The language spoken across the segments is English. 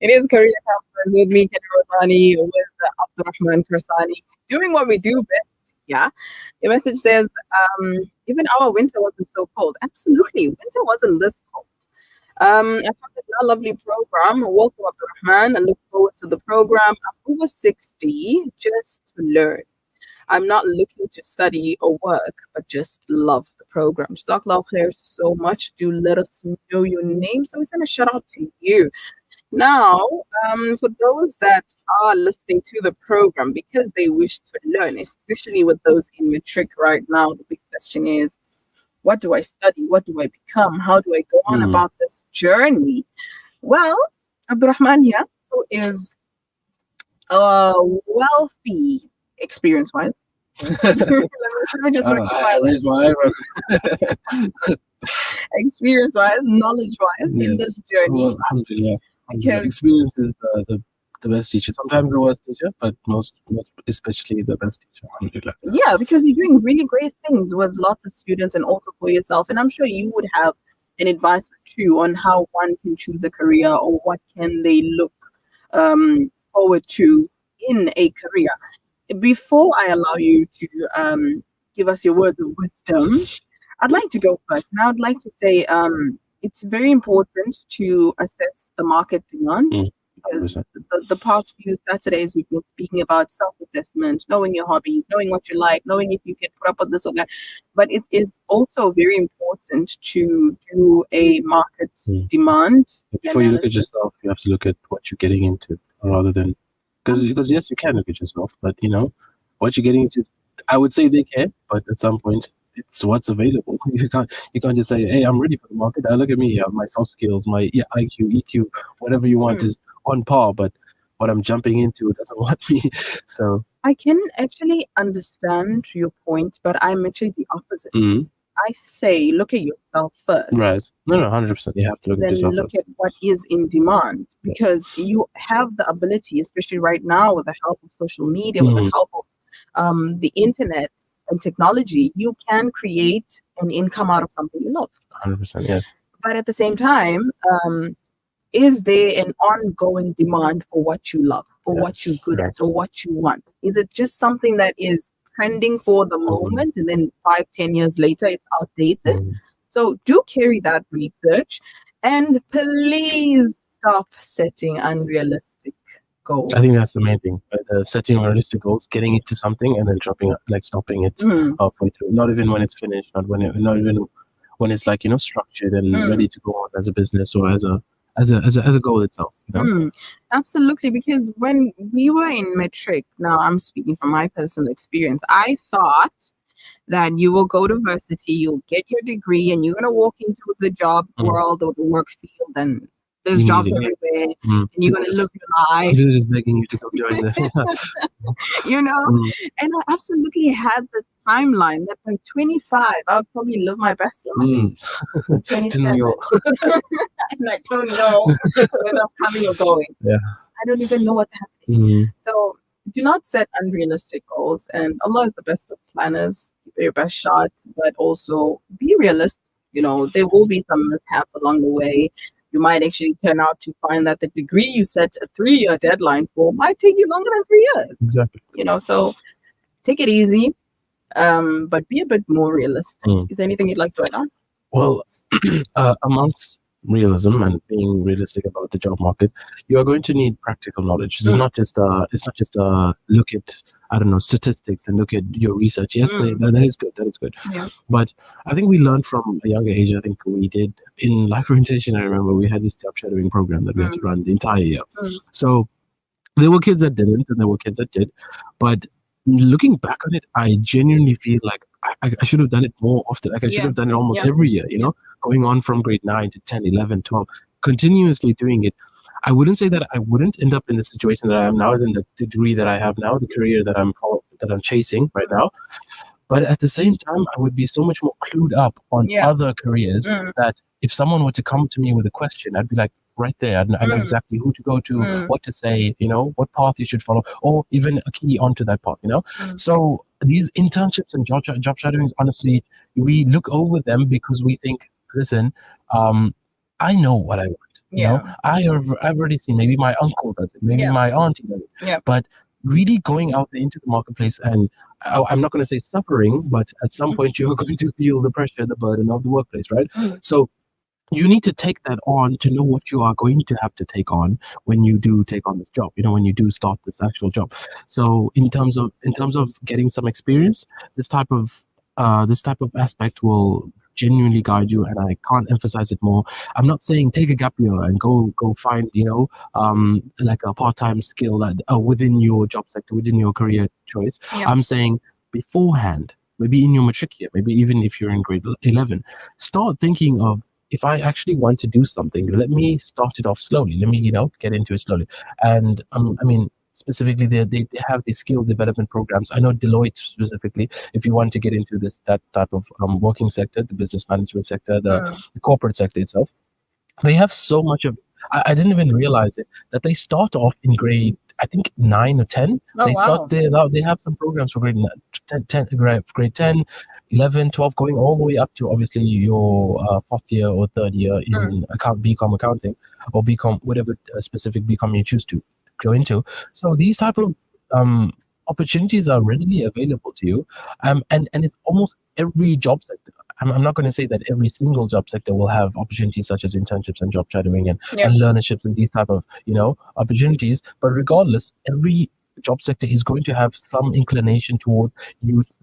It is Career Campus with me, Karasani, with Abdulrahman Karasani, doing what we do best. Yeah. The message says, even our winter wasn't so cold. Absolutely. Winter wasn't this cold. I found it a lovely program. Welcome, Abdulrahman. I look forward to the program. I'm over 60 just to learn. I'm not looking to study or work, but just love the program. Jazakallah khair so much. Do let us know your name. So we send a shout out to you. Now, for those that are listening to the program because they wish to learn, especially with those in matric right now, the big question is, what do I study? What do I become? How do I go on about this journey? Well, Abdurrahman here, who is wealthy experience-wise. Let me just raise my eyebrow. Experience-wise, knowledge-wise in this journey. Well, alhamdulillah. Experience is the best teacher. Sometimes the worst teacher, but most especially the best teacher. Alhamdulillah. Yeah, because you're doing really great things with lots of students and also for yourself. And I'm sure you would have an advice or two on how one can choose a career or what can they look forward to in a career. Before I allow you to give us your words of wisdom, I'd like to go first. And I would like to say it's very important to assess the market demand because the past few Saturdays we've been speaking about self-assessment, knowing your hobbies, knowing what you like, knowing if you can put up with this or that. But it is also very important to do a market demand. Before you look at yourself, you have to look at what you're getting into rather than because yes, you can look at yourself, but what you're getting into. I would say they can, but at some point it's what's available. You can't just say, hey, I'm ready for the market. Look at me, my soft skills, my IQ, EQ, whatever you want is on par, but what I'm jumping into doesn't want me. So I can actually understand your point, but I'm actually the opposite. I say look at yourself first. Right. No, 100%. You have to look at yourself look first. at what is in demand because you have the ability, especially right now with the help of social media, with the help of the internet and technology, you can create an income out of something you love. 100%, yes. But at the same time, is there an ongoing demand for what you love, for what you're good at, or what you want? Is it just something that is trending for the moment and then 5-10 years later it's outdated? So do carry that research and please stop setting unrealistic goals. I think that's the main thing. Setting realistic goals, getting into something and then stopping it halfway through. Not even when it's finished, not even when it's structured and ready to go on as a business or as a goal itself. Absolutely, because when we were in matric, now I'm speaking from my personal experience, I thought that you will go to university, you'll get your degree, and you're going to walk into the job world or the work field, and there's jobs everywhere, and you're going to live your life. I'm just begging you to come join this. And I absolutely had this timeline that by 25, I would probably live my best life. 27. And I don't know whether I'm coming or going. Yeah. I don't even know what's happening. So do not set unrealistic goals. And Allah is the best of planners. Give it your best shot, but also be realistic. There will be some mishaps along the way. You might actually turn out to find that the degree you set a 3-year deadline for might take you longer than 3 years. Exactly. So take it easy, but be a bit more realistic. Is there anything you'd like to add on? Well, amongst realism and being realistic about the job market, you are going to need practical knowledge. It's not just look at statistics and look at your research. Yes, that is good. That is good. Yeah. But I think we learned from a younger age. I think we did in life orientation. I remember we had this job shadowing program that we had to run the entire year. So there were kids that didn't, and there were kids that did. But looking back on it, I genuinely feel like I should have done it more often. Like I should have done it almost every year. Going on from grade 9 to 10, 11, 12, continuously doing it. I wouldn't say that I wouldn't end up in the situation that I am now, in the degree that I have now, the career that I'm chasing right now. But at the same time, I would be so much more clued up on other careers that if someone were to come to me with a question, I'd be like, right there, I know exactly who to go to, what to say, what path you should follow, or even a key onto that path, So these internships and job shadowings, honestly, we look over them because we think, listen, I know what I want. Yeah. I've already seen, maybe my uncle does it, maybe Yeah. my auntie does it, Yeah. but really going out there into the marketplace and I'm not going to say suffering, but at some point you're going to feel the pressure, the burden of the workplace, right? So you need to take that on to know what you are going to have to take on when you do take on this job, when you do start this actual job. So in terms of getting some experience, this type of aspect will genuinely guide you, and I can't emphasize it more. I'm not saying take a gap year and go find like a part-time skill that within your job sector, within your career choice. Yeah. I'm saying beforehand, maybe in your matric year, maybe even if you're in grade 11, start thinking of, if I actually want to do something, let me start it off slowly. Let me, get into it slowly. And I mean, specifically, they have these skill development programs. I know Deloitte specifically, if you want to get into that type of working sector, the business management sector, the corporate sector itself, they have so much of. I didn't even realize it that they start off in grade, I think 9 or 10. Oh, They start wow. they have some programs for grade 10, 11, 12, going all the way up to obviously your fourth year or third year in BCom accounting, or BCom, whatever specific BCom you choose to go into. So these type of opportunities are readily available to you, and it's almost every job sector. I'm not going to say that every single job sector will have opportunities such as internships and job shadowing and learnerships and these type of opportunities. But regardless, every job sector is going to have some inclination toward youth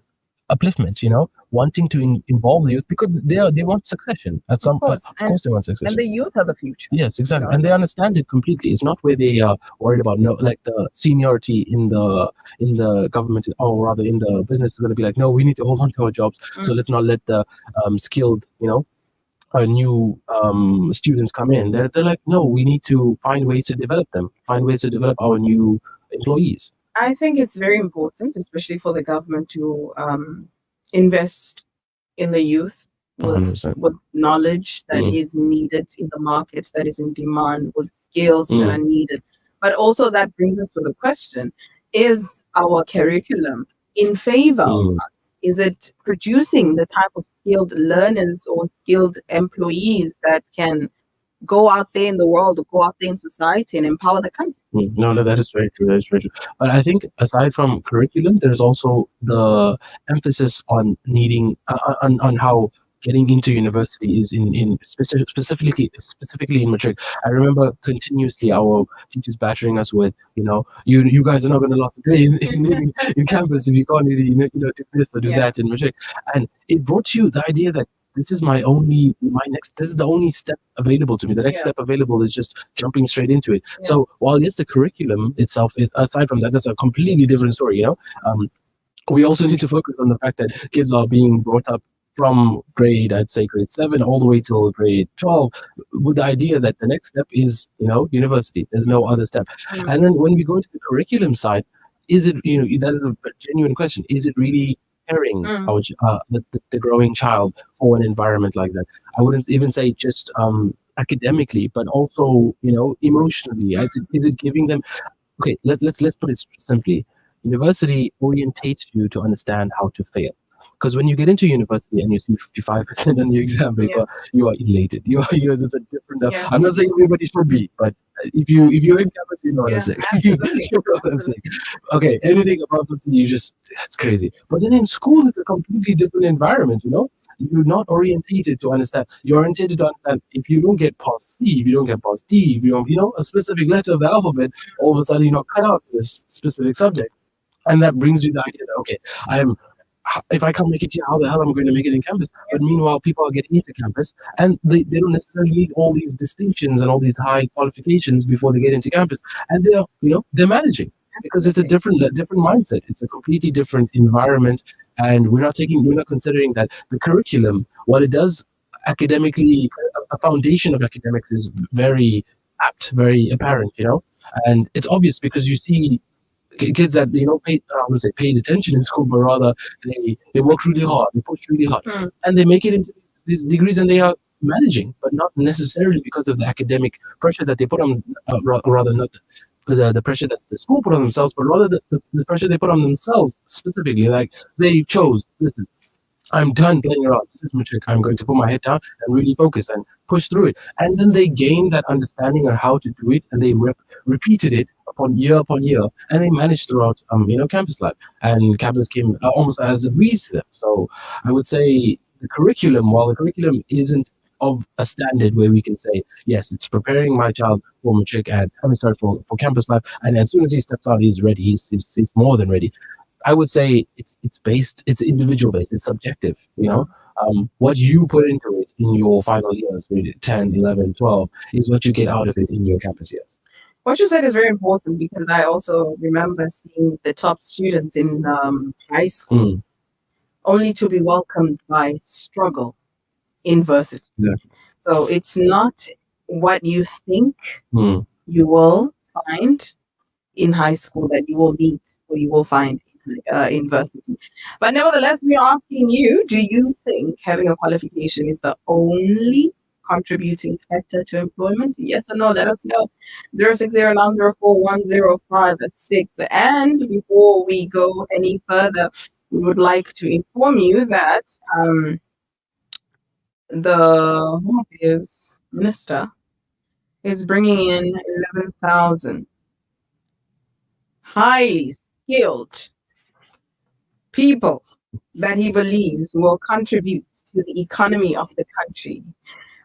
upliftment, wanting to involve the youth, because they want succession at some. course. Of course, they want succession. And the youth are the future. Yes, exactly, and they understand it completely. It's not where they are worried about like the seniority in the government, or rather in the business, is going to be like, no, we need to hold on to our jobs, so let's not let the skilled, new students come in. They're like, no, we need to find ways to develop them, find ways to develop our new employees. I think it's very important, especially for the government, to invest in the youth with 100%. knowledge that is needed in the markets, that is in demand, with skills that are needed. But also that brings us to the question, is our curriculum in favor of us? Is it producing the type of skilled learners or skilled employees that can go out there in the world, or go out there in society and empower the country? No, that is very true. That is very true. But I think aside from curriculum, there's also the emphasis on needing on how getting into university is specifically in matric. I remember continuously our teachers battering us with, you guys are not going to last a day in campus if you can't really, do this or do that in matric. And it brought you the idea that this is this is the only step available to me. The next step available is just jumping straight into it. So while yes, the curriculum itself is, aside from that, that's a completely different story, we also need to focus on the fact that kids are being brought up from I'd say grade 7 all the way till grade 12, with the idea that the next step is, university. There's no other step. And then when we go into the curriculum side, is it, that is a genuine question. Is it really preparing the growing child for an environment like that? I wouldn't even say just academically, but also, emotionally. Is it giving them, okay, let's put it simply. University orientates you to understand how to fail. Because when you get into university and you see 55% on your exam paper, you are elated. There's a different. I'm not saying everybody should be, but if you're in campus, you know what I'm saying. You know what I'm saying. Okay, anything above 50, it's crazy. But then in school, it's a completely different environment. You're not orientated to understand. You're orientated to understand if you don't get past C, if you don't get past D, if you don't, a specific letter of the alphabet, all of a sudden you're not cut out for this specific subject, and that brings you the idea that okay, if I can't make it here, how the hell am I going to make it in campus? But meanwhile, people are getting into campus, and they don't necessarily need all these distinctions and all these high qualifications before they get into campus, and they're managing, because it's a different mindset. It's a completely different environment, and we're not considering that the curriculum, what it does academically, a foundation of academics is very apt, very apparent, and it's obvious because you see kids that I wouldn't say paid attention in school, but rather they work really hard, they push really hard, and they make it into these degrees, and they are managing, but not necessarily because of the academic pressure that they put on, rather not the pressure that the school put on themselves, but rather the pressure they put on themselves specifically. Like they chose, listen, I'm done playing around. This is matric. I'm going to put my head down and really focus and push through it. And then they gained that understanding on how to do it, and they repeated it upon year, and they managed throughout, campus life. And campus came almost as a breeze to them. So I would say the curriculum, while the curriculum isn't of a standard where we can say, yes, it's preparing my child for matric and, I mean, sorry, for campus life. And as soon as he steps out, he's ready. He's more than ready. I would say it's individual based, it's subjective, what you put into it in your final years, maybe 10, 11, 12, is what you get out of it in your campus years. What you said is very important because I also remember seeing the top students in high school Mm, only to be welcomed by struggle in varsity. exactly. So it's not what you think Mm, you will find in high school that you will meet or you will find in varsity. But nevertheless, we're asking you, do you think having a qualification is the only contributing factor to employment? Yes or no? Let us know. 0609041056. And before we go any further, we would like to inform you that the Home Affairs Minister is bringing in 11,000 highly skilled people that he believes will contribute to the economy of the country.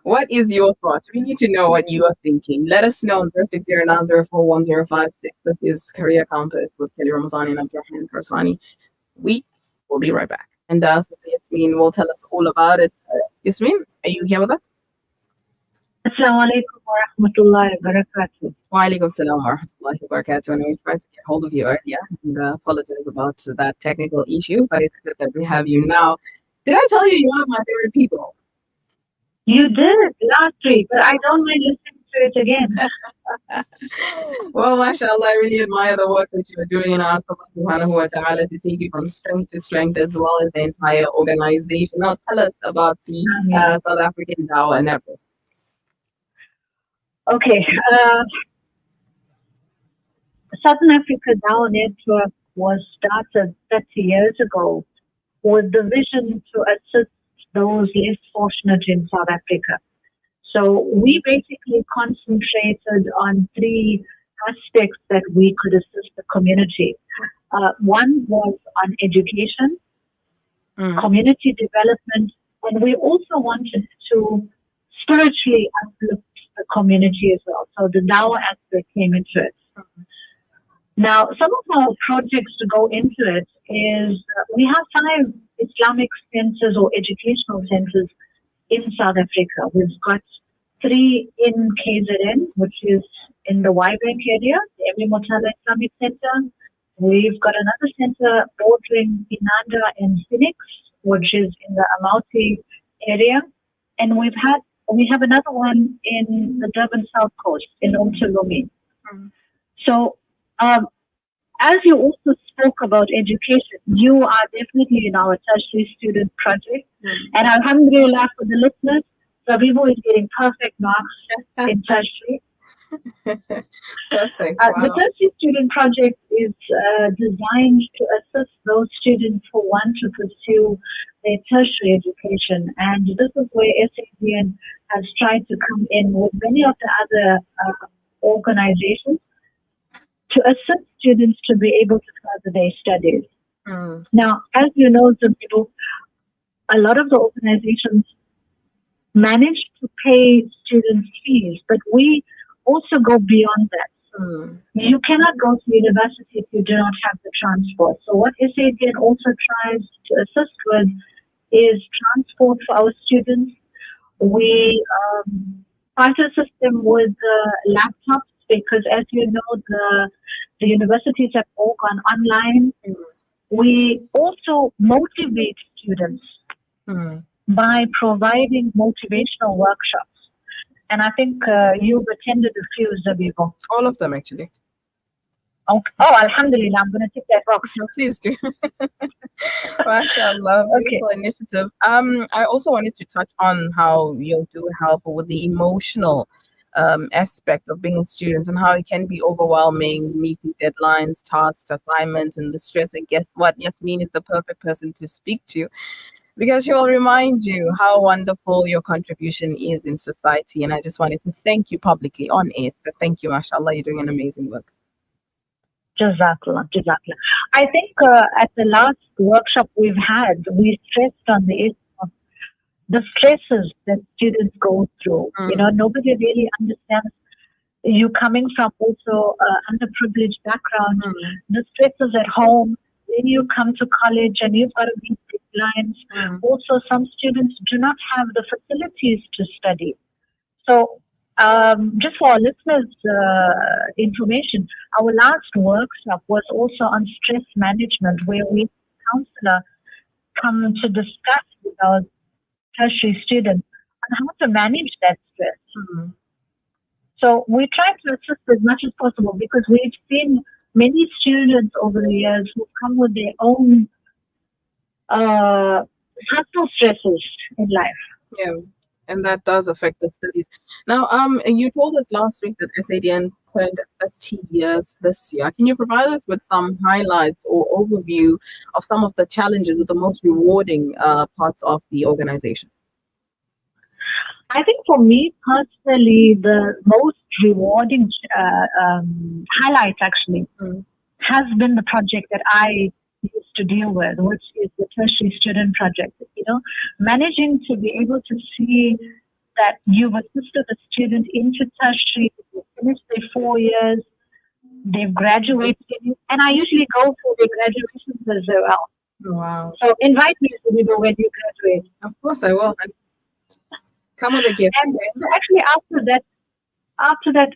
What is your thought? We need to know what you are thinking. Let us know on 0609041056. This is Career Compass with Kelly Ramazani and Abdulrahman Karasani. We will be right back. And Yasmin will tell us all about it. Yasmin, are you here with us? Assalamu alaikum wa rahmatullahi wa barakatuh. Wa alaikum salam wa rahmatullahi wa barakatuh. And we tried to get hold of you earlier and apologize about that technical issue, but it's good that we have you now. Did I tell you you're one of my favorite people? You did last week, but I don't mind listening to it again. Well, mashallah, I really admire the work that you're doing and ask Allah subhanahu wa ta'ala to take you from strength to strength as well as the entire organization. Now tell us about the South African Dawah Network. Okay. Southern Africa Dawah Network was started 30 years ago with the vision to assist those less fortunate in South Africa. So we basically concentrated on three aspects that we could assist the community. One was on education, community development, and we also wanted to spiritually uplift the community as well. So the Dawah aspect came into it. Now, some of our projects to go into it is we have 5 Islamic centers or educational centers in South Africa. We've got 3 in KZN, which is in the Y-Bank area, the Emily Motala Islamic Center. We've got another center bordering Inanda and Phoenix, which is in the Amauti area. And we have another one in the Durban South Coast, in Umtulumi. So, as you also spoke about education, you are definitely in our tertiary student project. And alhamdulillah for the listeners, Rabibu is getting perfect marks in tertiary. Perfect. Wow. The tertiary student project is designed to assist those students who want to pursue their tertiary education. And this is where SADN has tried to come in with many of the other organizations to assist students to be able to further their studies. Now, as you know, a lot of the organizations manage to pay students fees, but we also go beyond that. You cannot go to university if you do not have the transport. So what SADN also tries to assist with is transport for our students. We try to assist them with laptops because, as you know, the universities have all gone online. We also motivate students by providing motivational workshops. And I think you've attended a few, Zabibo. All of them, actually. Oh, alhamdulillah, I'm going to tick that box. Please do. MashaAllah, beautiful initiative. I also wanted to touch on how you do help with the emotional aspect of being a student and how it can be overwhelming, meeting deadlines, tasks, assignments, and the stress. And guess what? Yasmin is the perfect person to speak to. because she will remind you how wonderful your contribution is in society. And I just wanted to thank you publicly on it. But thank you, mashallah, you're doing an amazing work. Jazakallah, Jazakallah. I think at the last workshop we've had, we stressed on the issue of the stresses that students go through. You know, nobody really understands. You coming from also underprivileged background, the stresses at home. When you come to college and you've got to meet deadlines. Also, some students do not have the facilities to study. So, just for our listeners' information, our last workshop was also on stress management, where we counselor come to discuss with our tertiary students on how to manage that stress. So we try to assist as much as possible because we've seen many students over the years who come with their own personal stresses in life. Yeah, and that does affect the studies. Now, you told us last week that SADN turned 30 years this year. Can you provide us with some highlights or overview of some of the challenges or the most rewarding parts of the organization? I think for me personally, the most rewarding highlight actually has been the project that I used to deal with, which is the tertiary student project. You know, managing to be able to see that you've assisted a student into tertiary, they finished their 4 years, they've graduated, and I usually go for their graduations as well. Wow. So invite me to video when you graduate. Of course I will. Come with a gift. And actually after that,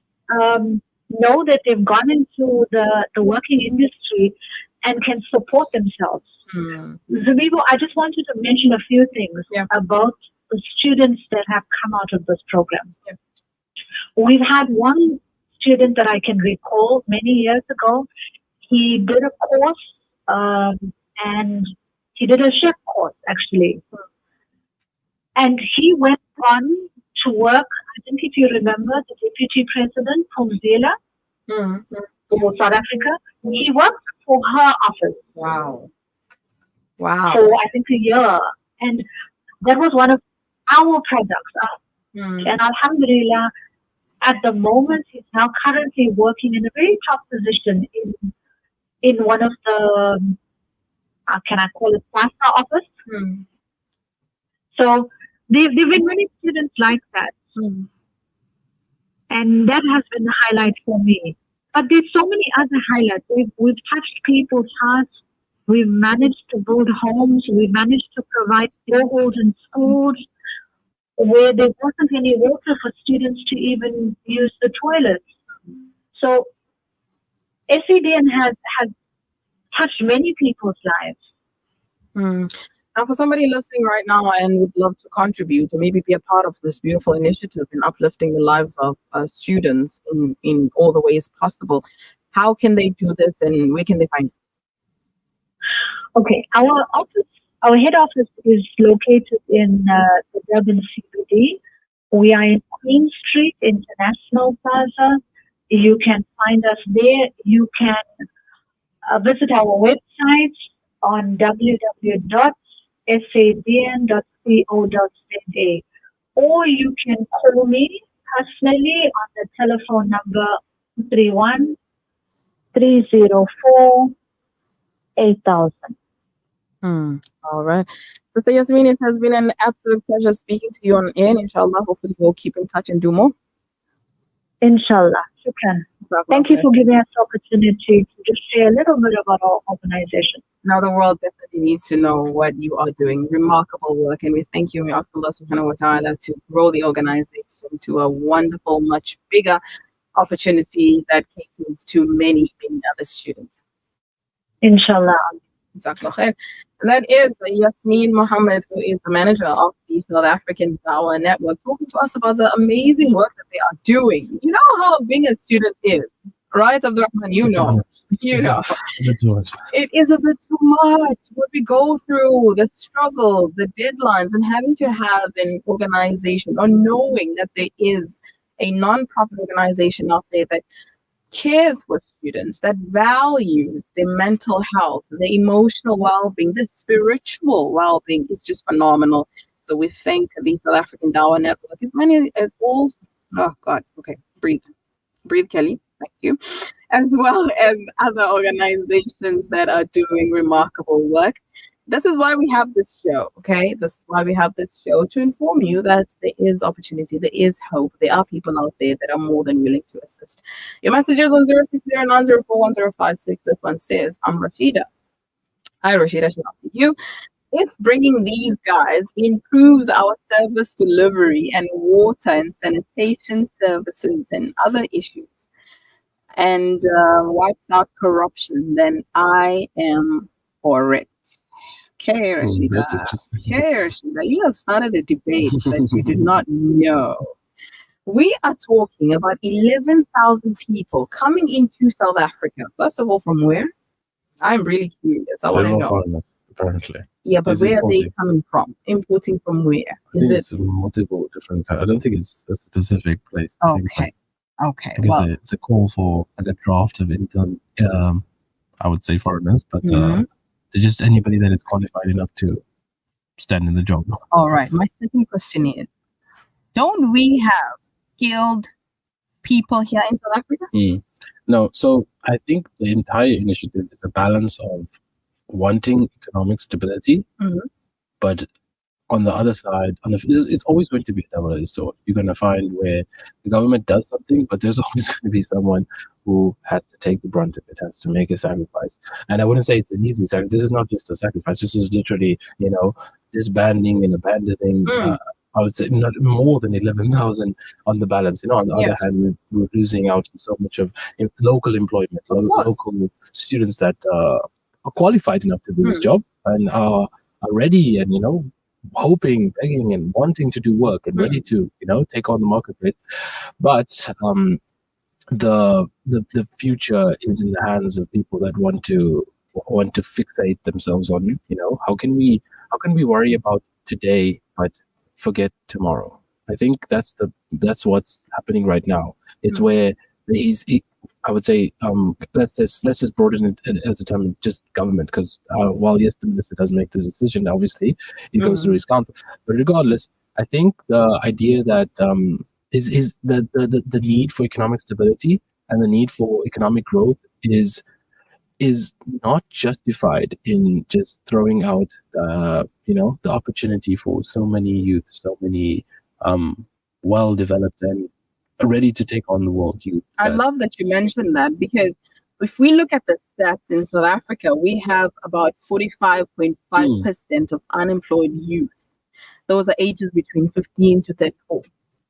know that they've gone into the working industry and can support themselves. Zabibu, I just wanted to mention a few things about the students that have come out of this program. We've had one student that I can recall many years ago. He did a course and he did a chef course actually. And he went on to work, I think if you remember, the Deputy President from Zela for South Africa. He worked for her office. Wow. For I think a year. And that was one of our products. And alhamdulillah, at the moment, he's now currently working in a very top position in one of the, can I call it, plaza office? So there've been many students like that. And that has been the highlight for me. But there's so many other highlights. We've touched people's hearts. We've managed to build homes. We've managed to provide boreholes in schools where there wasn't any water for students to even use the toilets. So SADN has touched many people's lives. Now, for somebody listening right now and would love to contribute or maybe be a part of this beautiful initiative in uplifting the lives of students in all the ways possible, how can they do this and where can they find it? Okay, our head office is located in the Durban CBD. We are in Queen Street, International Plaza. You can find us there. You can visit our website on www.sadn.co.za, or you can call me personally on the telephone number 31 304 8000. All right. Sister Yasmin, it has been an absolute pleasure speaking to you on air. Inshallah, hopefully we'll keep in touch and do more. Inshallah. Shukran. Thank you for giving us the opportunity to just share a little bit about our organization. Now the world definitely needs to know what you are doing. Remarkable work. And we thank you. We ask Allah subhanahu wa ta'ala to grow the organization to a wonderful, much bigger opportunity that caters to many, many other students. Inshallah. And that is Yasmin Mohammed, who is the manager of the South African Dawah Network, talking to us about the amazing work that they are doing. You know how being a student is, right, Abdulrahman? You know. It is a bit too much. What we go through, the struggles, the deadlines, and having to have an organization or knowing that there is a non-profit organization out there that cares for students, that values their mental health, their emotional well-being, their spiritual well-being is just phenomenal. So we thank the South African Dawah Network as many as all. Oh God, okay, breathe, Kelly. Thank you. As well as other organizations that are doing remarkable work. This is why we have this show, okay? This is why we have this show, to inform you that there is opportunity, there is hope, there are people out there that are more than willing to assist. Your messages on 0609041056. This one says, I'm Rashida. Hi, Rashida, shout out to you. If bringing these guys improves our service delivery and water and sanitation services and other issues and wipes out corruption, then I am for it. Okay, Rashida. That's interesting. Okay, Rashida. You have started a debate that you did not know. We are talking about 11,000 people coming into South Africa. First of all, from where? I'm really curious. I want to know. Foreigners, apparently. Yeah, but It's where are they importing. coming from? Importing from where? I think it's multiple different. I don't think it's a specific place. I think it's Okay. Okay. I guess Well, it's a call for like a draft of intern. I would say foreigners, but they're just anybody that is qualified enough to stand in the job. all right. My second question is, don't we have skilled people here in South Africa? No, so I think the entire initiative is a balance of wanting economic stability, but on the other side, it's always going to be a double-edged sword. You're going to find where the government does something, but there's always going to be someone who has to take the brunt of it, has to make a sacrifice. And I wouldn't say it's an easy sacrifice. This is not just a sacrifice. This is literally, disbanding and abandoning. I would say not more than 11,000 on the balance. On the other hand, we're losing out on so much of local employment, local students that are qualified enough to do this job and are ready and, hoping, begging, and wanting to do work and ready to, take on the marketplace. But the future is in the hands of people that want to fixate themselves on, how can we worry about today but forget tomorrow? I think that's what's happening right now. It's where I would say let's just broaden it as a term, just government, because while yes, the minister does make the decision, obviously it goes through his council. But regardless, I think the idea that is the need for economic stability and the need for economic growth is not justified in just throwing out the opportunity for so many youth, so many well-developed and ready to take on the world youth. I love that you mentioned that, because if we look at the stats in South Africa, we have about 45.5% of unemployed youth. Those are ages between 15 to 34.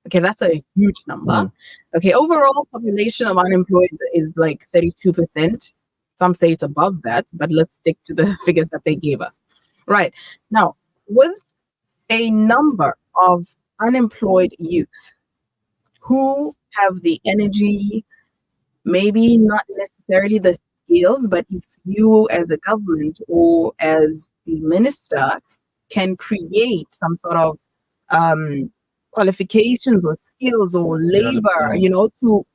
Okay, that's a huge number. Okay, overall population of unemployed is like 32%. Some say it's above that, but let's stick to the figures that they gave us. Right. Now, with a number of unemployed youth who have the energy, maybe not necessarily the skills, but if you as a government or as the minister can create some sort of qualifications or skills or labor,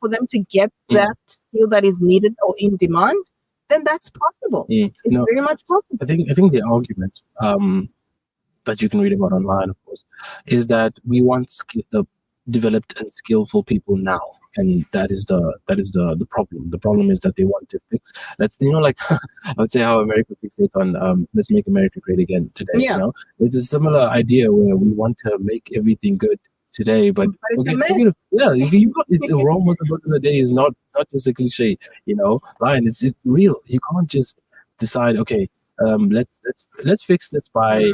for them to get that skill that is needed or in demand, then that's possible. It's very much possible. I think the argument that you can read about online, of course, is that we want the developed and skillful people now, and that is the problem. The problem is that they want to fix. That's I would say how America fixates on let's make America great again today. It's a similar idea where we want to make everything good today, but it's a myth. You got the wrong most of the day is not just a cliche, line. It's real. You can't just decide, okay, let's fix this by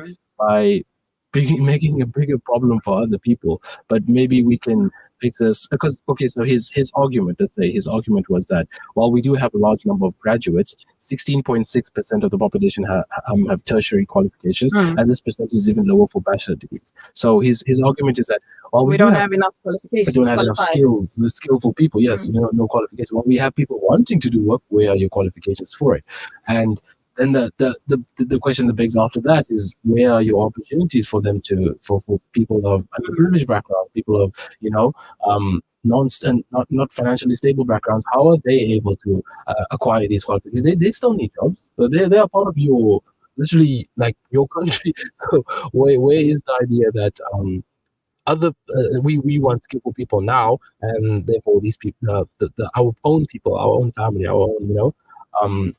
making a bigger problem for other people, but maybe we can fix this because so his argument, let's say his argument was that while we do have a large number of graduates, 16.6% of the population have tertiary qualifications, and this percentage is even lower for bachelor degrees. So his argument is that while we don't have enough qualifications, we don't have enough skills, the skillful people, no qualifications. Well, we have people wanting to do work. Where are your qualifications for it? And then the question that begs after that is, where are your opportunities for them for people of underprivileged background, people of not financially stable backgrounds, how are they able to acquire these qualifications? They still need jobs. So they are part of your literally like your country. So where is the idea that other we want skillful people now, and therefore these people, our own people, our own family, our own um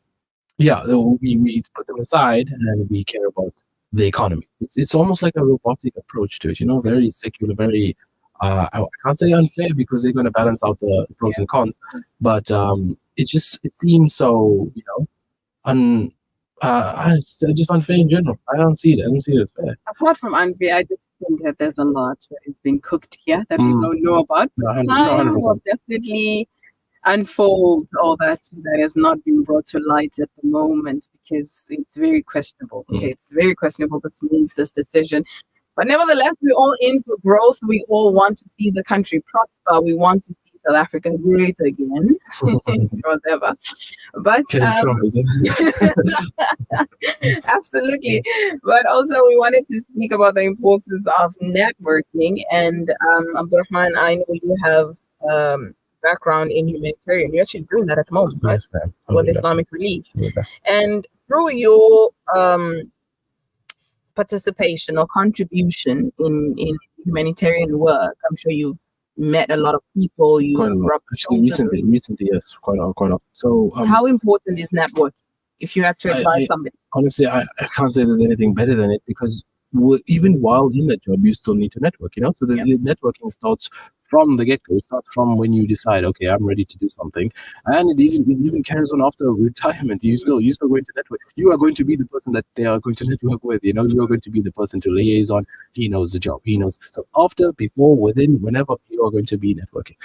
yeah, we put them aside and we care about the economy. It's almost like a robotic approach to it, very secular, very I can't say unfair because they're going to balance out the pros and cons, but it seems so un just unfair in general. I don't see it. I don't see it as fair. Apart from unfair, I just think that there's a lot that is being cooked here that we don't know about. No, 100%. Time will definitely unfold all that has not been brought to light at the moment, because it's very questionable. It's very questionable, this means, this decision. But nevertheless, we're all in for growth. We all want to see the country prosper. We want to see South Africa great again, whatever. But absolutely. But also, we wanted to speak about the importance of networking. And Abdulrahman, I know you have background in humanitarian. You're actually doing that at the moment, right? Yes, ma'am. With Islamic Relief. Yeah. And through your participation or contribution in humanitarian work, I'm sure you've met a lot of people. Quite a lot. Actually, recently, yes, quite a lot. So, how important is networking? If you have to advise somebody, honestly, I can't say there's anything better than it, because even while in that job, you still need to network. So the networking starts from the get-go. It starts from when you decide, okay, I'm ready to do something, and it even carries on after retirement. You're still going to network. You are going to be the person that they are going to network with. You are going to be the person to liaise on. He knows the job. He knows. So after, before, within, whenever, you are going to be networking.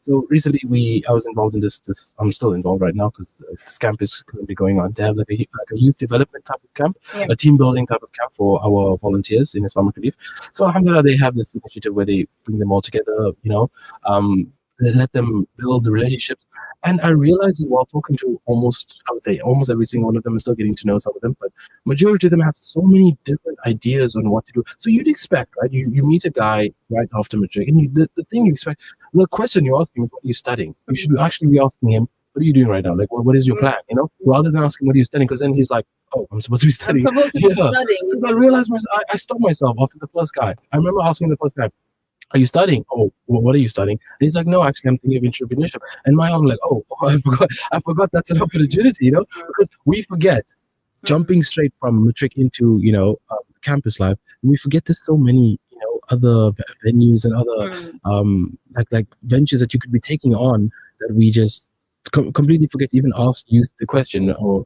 So recently, I was involved in this. I'm still involved right now because this camp is currently going on. They have like a youth development type of camp, a team building type of camp for our volunteers in Islamic Relief. So alhamdulillah, they have this initiative where they bring them all together, let them build the relationships. And I realized while talking to almost every single one of them, and still getting to know some of them, but majority of them have so many different ideas on what to do. So you'd expect, right? You meet a guy right after matric, and the thing you expect, the question you're asking is, what are you studying? You should actually be asking him, what are you doing right now? Like, what is your plan? Rather than asking, what are you studying? Because then he's like, oh, I'm supposed to be studying. Because I realized I stopped myself after the first guy. I remember asking the first guy, are you studying? Oh, well, what are you studying? And he's like, no, actually, I'm thinking of entrepreneurship. And my arm like, oh, I forgot that's an opportunity, because we forget jumping straight from matric into, campus life. We forget there's so many, other venues and other like ventures that you could be taking on that we just completely forget to even ask youth the question or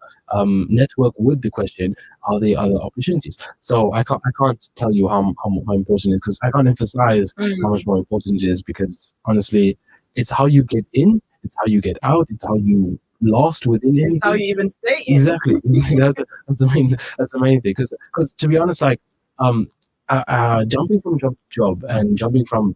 network with the question, are there other opportunities? So I can't tell you how important it is, because I can't emphasize how much more important it is, because honestly, it's how you get in, it's how you get out, it's how you lost within it. It's how you even stay in. Exactly. That's the main thing. Because to be honest, like jumping from job to job and jumping from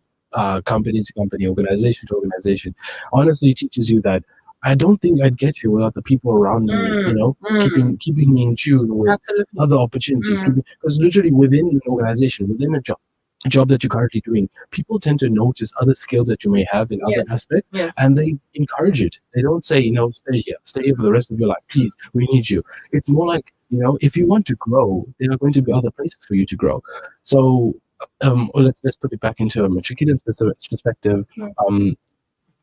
company to company, organization to organization, honestly teaches you that I don't think I'd get you without the people around me, keeping me in tune with other opportunities. Because literally within an organization, within a job that you're currently doing, people tend to notice other skills that you may have in other aspects, and they encourage it. They don't say, stay here for the rest of your life, please, we need you. It's more like, if you want to grow, there are going to be other places for you to grow. So let's put it back into a matriculant's perspective.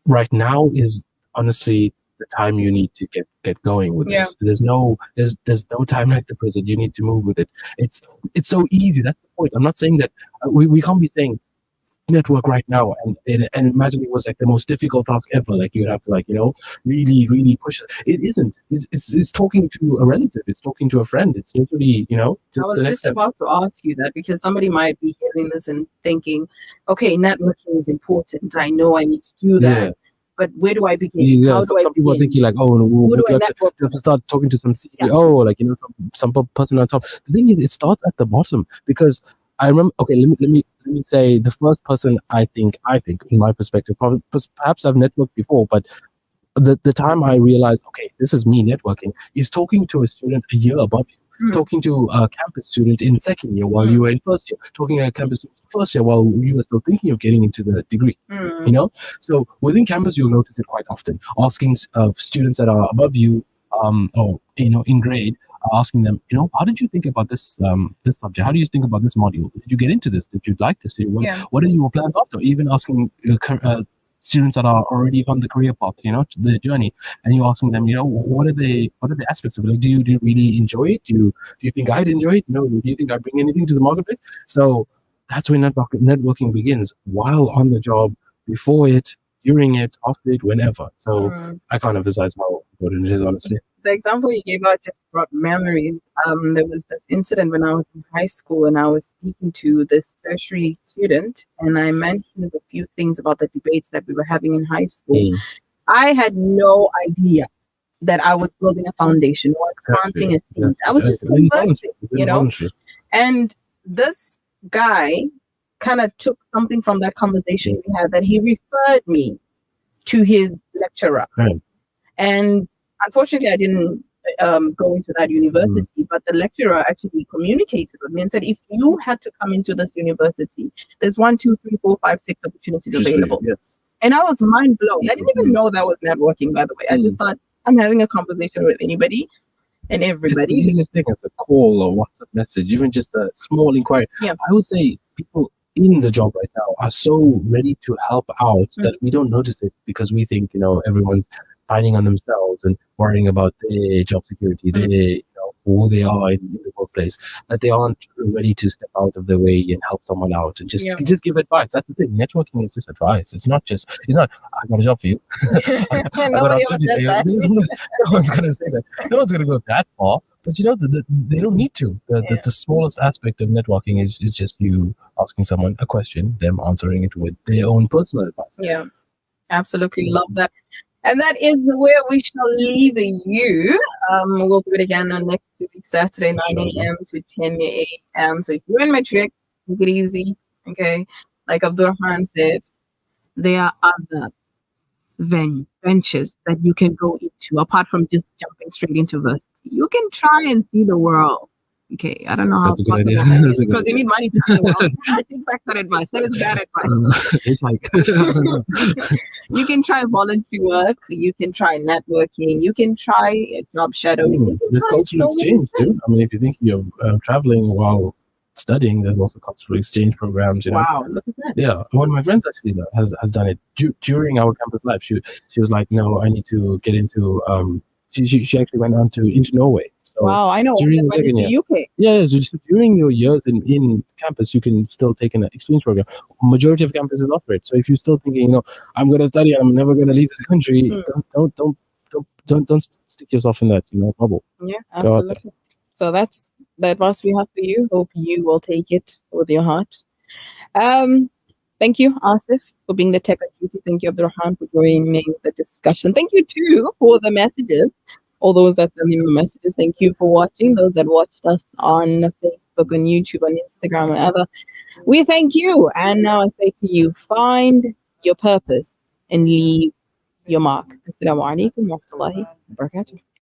Right now is honestly the time you need to get going with this. There's no time like the present. You need to move with it. It's so easy. That's the point. I'm not saying that we can't be saying network right now and imagine it was like the most difficult task ever. Like you'd have to really push. It isn't. It's talking to a relative. It's talking to a friend. It's literally just I was just about to ask you that, because somebody might be hearing this and thinking, okay, networking is important. I know I need to do that. Yeah. But where do I begin? How do some people are thinking like, oh, you have to start talking to some CEO, or like some person on top. The thing is, it starts at the bottom, because I remember. Okay, let me say the first person I think in my perspective, perhaps I've networked before, but the time I realized, okay, this is me networking, is talking to a student a year above you. talking to a campus student in second year while you were in first year, talking to a campus student in first year while you were still thinking of getting into the degree. So within campus, you'll notice it quite often. Asking students that are above you, or in grade, asking them, how did you think about this this subject? How do you think about this module? Did you get into this? Did you like this? What are your plans after? Even asking students that are already on the career path, the journey, and you're asking them, what are the aspects of it? Like, do you really enjoy it? Do you think I'd enjoy it? Do you think I'd bring anything to the marketplace? So that's when networking begins, while on the job, before it, during it, after it, whenever. So I can't emphasize how important it is, honestly. The example you gave out just brought memories. There was this incident when I was in high school and I was speaking to this tertiary student, and I mentioned a few things about the debates that we were having in high school. I had no idea that I was building a foundation, was planting a seed. I was just conversing, And this guy kind of took something from that conversation we had, that he referred me to his lecturer. And unfortunately, I didn't go into that university, but the lecturer actually communicated with me and said, if you had to come into this university, there's 1, 2, 3, 4, 5, 6 opportunities available. And I was mind blown. I didn't even know that was networking, by the way. I just thought I'm having a conversation with anybody and everybody. It's the easiest thing as a call or WhatsApp message, even just a small inquiry. I would say people in the job right now are so ready to help out that we don't notice it, because we think, everyone's finding on themselves and worrying about their job security, who they are in the workplace, that they aren't ready to step out of their way and help someone out and just give advice. That's the thing. Networking is just advice. It's not, I got a job for you. Nobody ever said that. No one's going to say that. No one's going to go that far. But they don't need to. The smallest aspect of networking is just you asking someone a question, them answering it with their own personal advice. Yeah, absolutely love that. And that is where we shall leave you. We'll do it again on next week, Saturday, 9 a.m. to 10 a.m. So if you're in Matric, take it easy. Okay. Like Abdulrahman said, there are other ventures that you can go into apart from just jumping straight into varsity. You can try and see the world. Okay, I don't know how possible that is, because you need money to see the world. I take back that advice. That is bad advice. It's like you can try voluntary work. You can try networking. You can try a job shadowing. There's cultural exchange too. I mean, if you're thinking of traveling while studying, there's also cultural exchange programs. Wow, look at that. Yeah, one of my friends actually has done it during our campus life. She was like, no, I need to get into. She actually went on into Norway. So wow, I know. During went into UK. Yeah, so just during your years in campus, you can still take an exchange program. Majority of campuses offer it. So if you're still thinking, I'm going to study and I'm never going to leave this country, don't stick yourself in that bubble. Yeah, absolutely. So that's the advice we have for you. Hope you will take it with your heart. Thank you, Asif, for being the tech at duty. Thank you, Abdulrahman, for joining the discussion. Thank you, too, for the messages. All those that sent me the messages, thank you for watching. Those that watched us on Facebook, on YouTube, on Instagram, whatever. We thank you. And now I say to you, find your purpose and leave your mark. Assalamu alaikum wa rahmatullahi wa barakatuh.